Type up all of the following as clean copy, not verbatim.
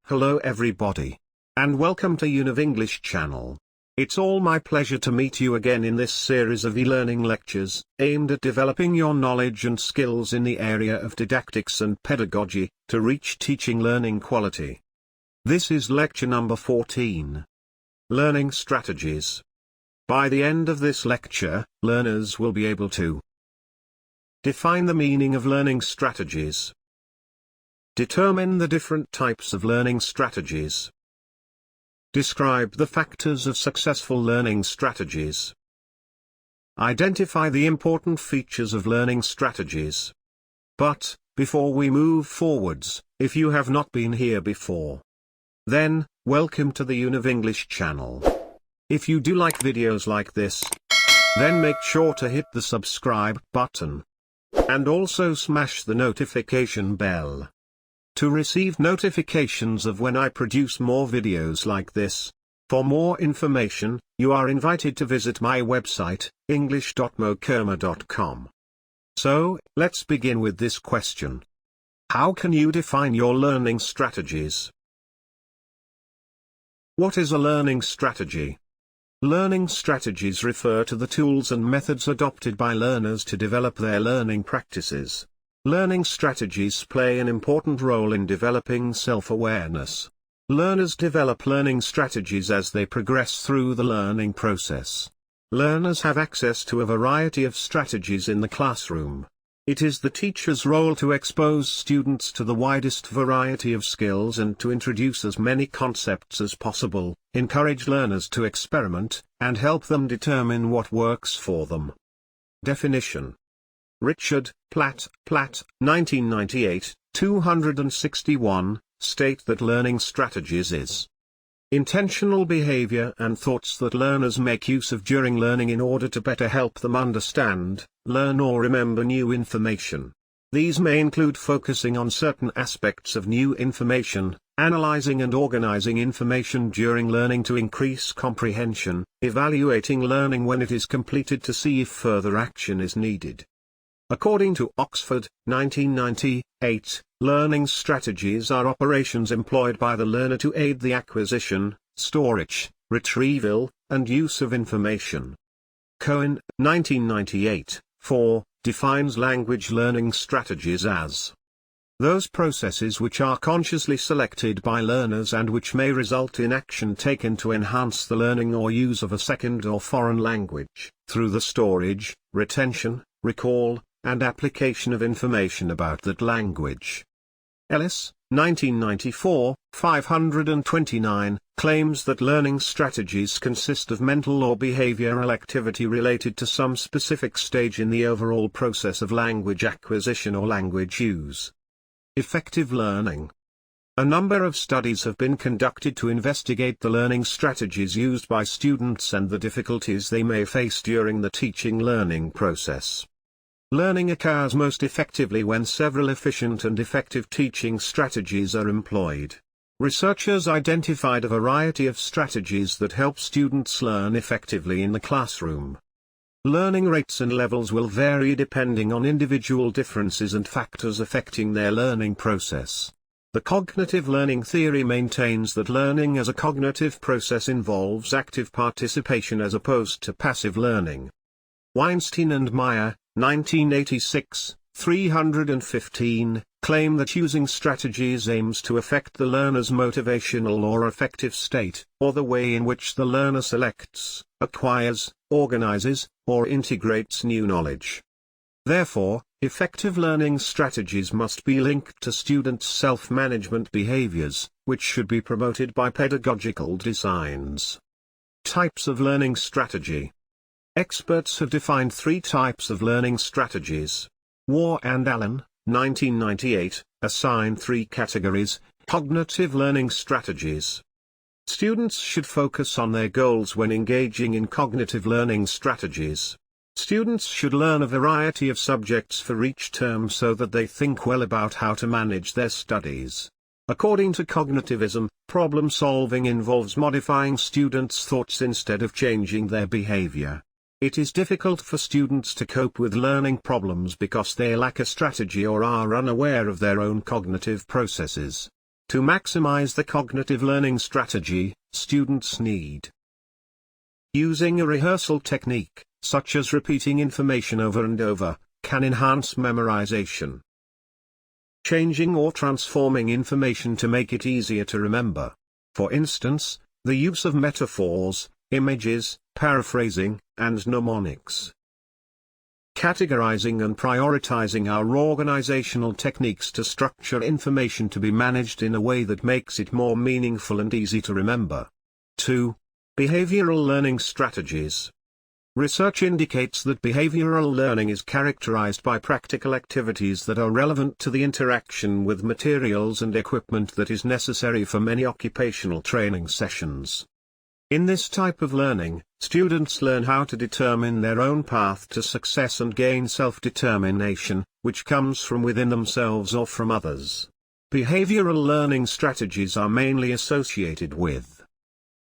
Hello everybody. And welcome to UNIV-ENGLISH channel. It's all my pleasure to meet you again in this series of e-learning lectures, aimed at developing your knowledge and skills in the area of didactics and pedagogy, to reach teaching learning quality. This is lecture number 14. Learning Strategies. By the end of this lecture, learners will be able to define the meaning of learning strategies, determine the different types of learning strategies, describe the factors of successful learning strategies, identify the important features of learning strategies. But, before we move forwards, if you have not been here before, then, welcome to the UNIV-ENGLISH channel. If you do like videos like this, then make sure to hit the subscribe button, and also smash the notification bell, to receive notifications of when I produce more videos like this. For more information, you are invited to visit my website, english.mokerma.com. So, let's begin with this question. How can you define your learning strategies? What is a learning strategy? Learning strategies refer to the tools and methods adopted by learners to develop their learning practices. Learning strategies play an important role in developing self-awareness. Learners develop learning strategies as they progress through the learning process. Learners have access to a variety of strategies in the classroom. It is the teacher's role to expose students to the widest variety of skills and to introduce as many concepts as possible, encourage learners to experiment, and help them determine what works for them. Definition. Richard Platt, 1998, 261, state that learning strategies is intentional behavior and thoughts that learners make use of during learning in order to better help them understand, learn or remember new information. These may include focusing on certain aspects of new information, analyzing and organizing information during learning to increase comprehension, evaluating learning when it is completed to see if further action is needed. According to Oxford, 1998, learning strategies are operations employed by the learner to aid the acquisition, storage, retrieval, and use of information. Cohen, 1998, 4, defines language learning strategies as those processes which are consciously selected by learners and which may result in action taken to enhance the learning or use of a second or foreign language, through the storage, retention, recall, and application of information about that language. Ellis, 1994, 529, claims that learning strategies consist of mental or behavioral activity related to some specific stage in the overall process of language acquisition or language use. Effective learning. A number of studies have been conducted to investigate the learning strategies used by students and the difficulties they may face during the teaching-learning process. Learning occurs most effectively when several efficient and effective teaching strategies are employed. Researchers identified a variety of strategies that help students learn effectively in the classroom. Learning rates and levels will vary depending on individual differences and factors affecting their learning process. The cognitive learning theory maintains that learning as a cognitive process involves active participation as opposed to passive learning. Weinstein and Meyer, 1986, 315, claim that using strategies aims to affect the learner's motivational or affective state, or the way in which the learner selects, acquires, organizes, or integrates new knowledge. Therefore, effective learning strategies must be linked to students' self-management behaviors, which should be promoted by pedagogical designs. Types of learning strategy. Experts have defined three types of learning strategies. Waugh and Allen, 1998, assign three categories: cognitive learning strategies. Students should focus on their goals when engaging in cognitive learning strategies. Students should learn a variety of subjects for each term so that they think well about how to manage their studies. According to cognitivism, problem solving involves modifying students' thoughts instead of changing their behavior. It is difficult for students to cope with learning problems because they lack a strategy or are unaware of their own cognitive processes. To maximize the cognitive learning strategy, students need using a rehearsal technique, such as repeating information over and over, can enhance memorization. Changing or transforming information to make it easier to remember. For instance, the use of metaphors, images, paraphrasing, and mnemonics. Categorizing and prioritizing our organizational techniques to structure information to be managed in a way that makes it more meaningful and easy to remember. 2. Behavioral learning strategies. Research indicates that behavioral learning is characterized by practical activities that are relevant to the interaction with materials and equipment that is necessary for many occupational training sessions. In this type of learning, students learn how to determine their own path to success and gain self-determination, which comes from within themselves or from others. Behavioral learning strategies are mainly associated with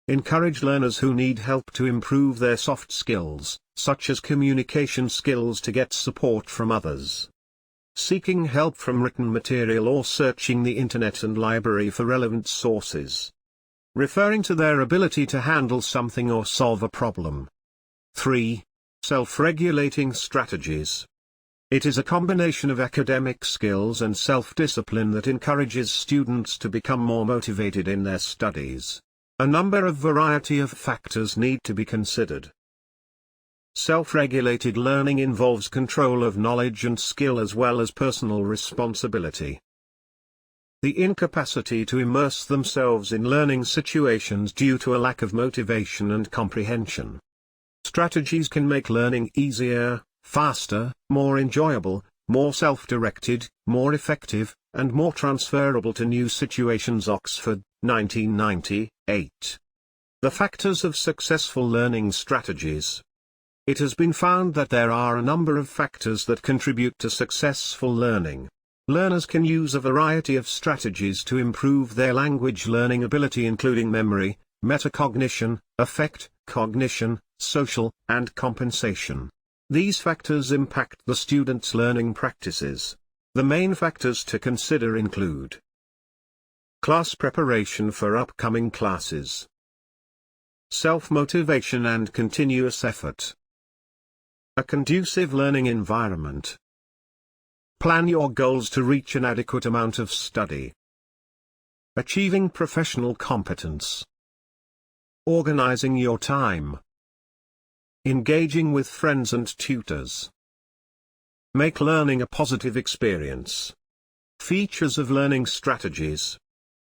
encourage learners who need help to improve their soft skills, such as communication skills, to get support from others. Seeking help from written material or searching the internet and library for relevant sources. Referring to their ability to handle something or solve a problem. 3. Self-regulating strategies. It is a combination of academic skills and self-discipline that encourages students to become more motivated in their studies. A variety of factors need to be considered. Self-regulated learning involves control of knowledge and skill as well as personal responsibility. The incapacity to immerse themselves in learning situations due to a lack of motivation and comprehension. Strategies can make learning easier, faster, more enjoyable, more self-directed, more effective, and more transferable to new situations. Oxford, 1998. The factors of successful learning strategies. It has been found that there are a number of factors that contribute to successful learning. Learners can use a variety of strategies to improve their language learning ability, including memory, metacognition, affect, cognition, social, and compensation. These factors impact the student's learning practices. The main factors to consider include class preparation for upcoming classes, self-motivation and continuous effort, a conducive learning environment, plan your goals to reach an adequate amount of study, achieving professional competence, organizing your time, engaging with friends and tutors. Make learning a positive experience. Features of learning strategies.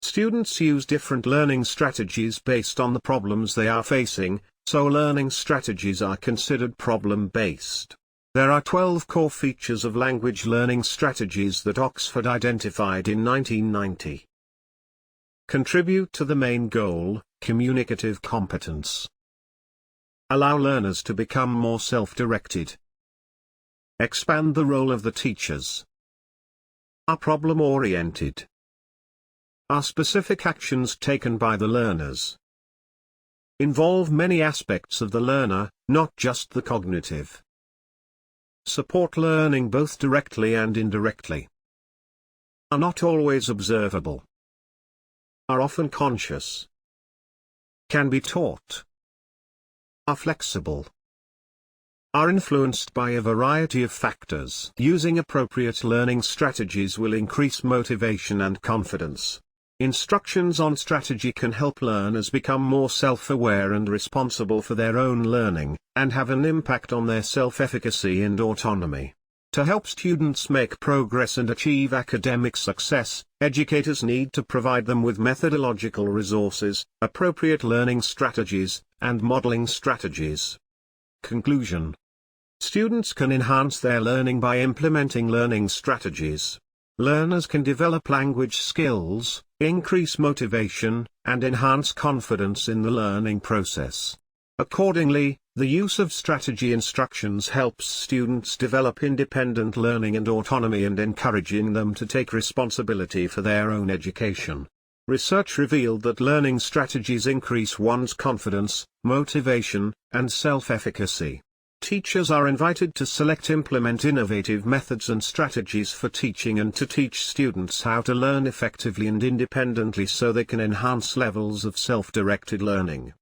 Students use different learning strategies based on the problems they are facing, so learning strategies are considered problem-based. There are 12 core features of language learning strategies that Oxford identified in 1990. Contribute to the main goal, communicative competence. Allow learners to become more self-directed. Expand the role of the teachers. Are problem-oriented. Are specific actions taken by the learners. Involve many aspects of the learner, not just the cognitive. Support learning both directly and indirectly. Are not always observable. Are often conscious. Can be taught. Are flexible. Are influenced by a variety of factors. Using appropriate learning strategies will increase motivation and confidence. Instructions on strategy can help learners become more self-aware and responsible for their own learning, and have an impact on their self-efficacy and autonomy. To help students make progress and achieve academic success, educators need to provide them with methodological resources, appropriate learning strategies, and modeling strategies. Conclusion. Students can enhance their learning by implementing learning strategies. Learners can develop language skills, increase motivation, and enhance confidence in the learning process. Accordingly, the use of strategy instructions helps students develop independent learning and autonomy, and encouraging them to take responsibility for their own education. Research revealed that learning strategies increase one's confidence, motivation, and self-efficacy. Teachers are invited to implement innovative methods and strategies for teaching and to teach students how to learn effectively and independently so they can enhance levels of self-directed learning.